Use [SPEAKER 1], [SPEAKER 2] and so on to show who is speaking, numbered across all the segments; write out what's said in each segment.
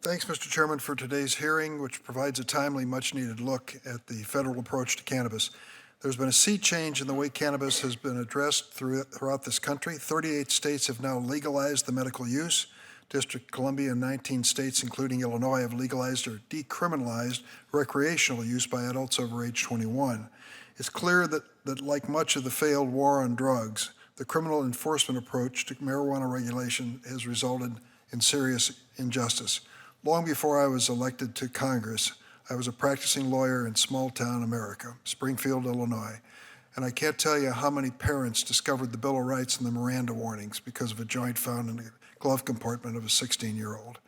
[SPEAKER 1] Thanks, Mr. Chairman, for today's hearing, which provides a timely, much-needed look at the federal approach to cannabis. There's been a sea change in the way cannabis has been addressed throughout this country. 38 states have now legalized the medical use. District of Columbia and 19 states, including Illinois, have legalized or decriminalized recreational use by adults over age 21. It's clear that like much of the failed war on drugs, the criminal enforcement approach to marijuana regulation has resulted in serious injustice. Long before I was elected to Congress, I was a practicing lawyer in small-town America, Springfield, Illinois, and I can't tell you how many parents discovered the Bill of Rights and the Miranda warnings because of a joint found in the glove compartment of a 16-year-old.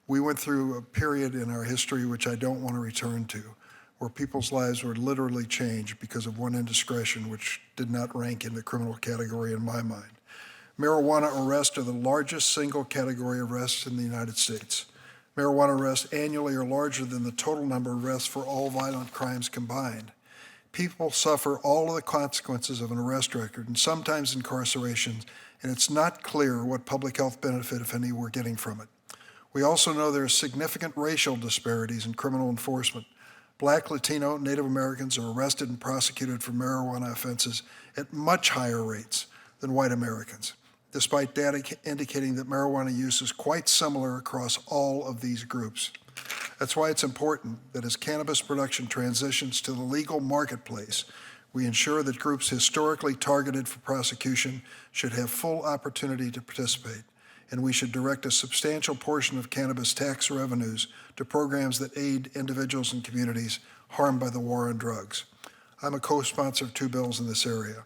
[SPEAKER 1] We went through a period in our history which I don't want to return to, where people's lives were literally changed because of one indiscretion which did not rank in the criminal category in my mind. Marijuana arrests are the largest single category arrests in the United States. Marijuana arrests annually are larger than the total number of arrests for all violent crimes combined. People suffer all of the consequences of an arrest record and sometimes incarceration, and it's not clear what public health benefit, if any, we're getting from it. We also know there are significant racial disparities in criminal enforcement. Black, Latino, Native Americans are arrested and prosecuted for marijuana offenses at much higher rates than white Americans, despite data indicating that marijuana use is quite similar across all of these groups. That's why it's important that as cannabis production transitions to the legal marketplace, we ensure that groups historically targeted for prosecution should have full opportunity to participate, and we should direct a substantial portion of cannabis tax revenues to programs that aid individuals and communities harmed by the war on drugs. I'm a co-sponsor of 2 bills in this area.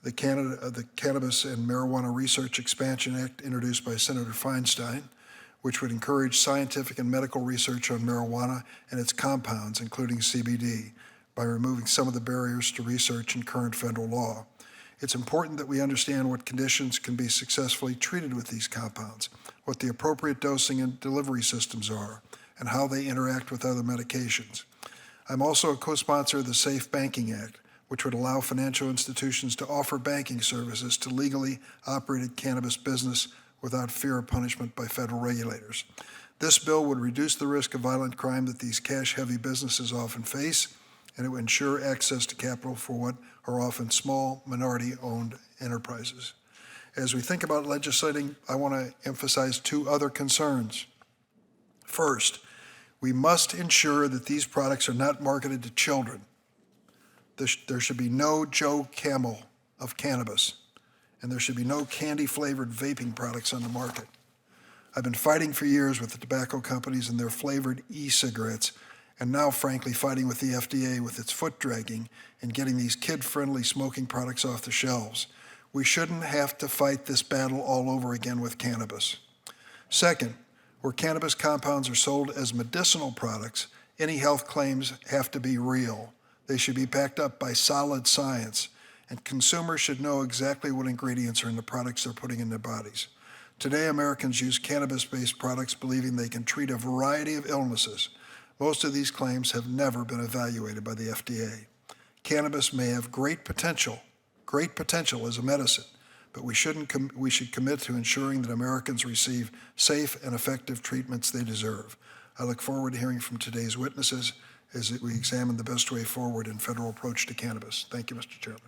[SPEAKER 1] The Cannabis and Marijuana Research Expansion Act, introduced by Senator Feinstein, which would encourage scientific and medical research on marijuana and its compounds, including CBD, by removing some of the barriers to research in current federal law. It's important that we understand what conditions can be successfully treated with these compounds, what the appropriate dosing and delivery systems are, and how they interact with other medications. I'm also a co-sponsor of the Safe Banking Act, which would allow financial institutions to offer banking services to legally operated cannabis business without fear of punishment by federal regulators. This bill would reduce the risk of violent crime that these cash-heavy businesses often face, and it would ensure access to capital for what are often small, minority-owned enterprises. As we think about legislating, I want to emphasize 2 other concerns. First, we must ensure that these products are not marketed to children. There should be no Joe Camel of cannabis, and there should be no candy-flavored vaping products on the market. I've been fighting for years with the tobacco companies and their flavored e-cigarettes, and now, frankly, fighting with the FDA with its foot dragging and getting these kid-friendly smoking products off the shelves. We shouldn't have to fight this battle all over again with cannabis. Second, where cannabis compounds are sold as medicinal products, any health claims have to be real. They should be backed up by solid science, and consumers should know exactly what ingredients are in the products they're putting in their bodies. Today, Americans use cannabis-based products believing they can treat a variety of illnesses. Most of these claims have never been evaluated by the FDA. Cannabis may have great potential as a medicine, but we should commit to ensuring that Americans receive safe and effective treatments they deserve. I look forward to hearing from today's witnesses as we examine the best way forward in federal approach to cannabis. Thank you, Mr. Chairman.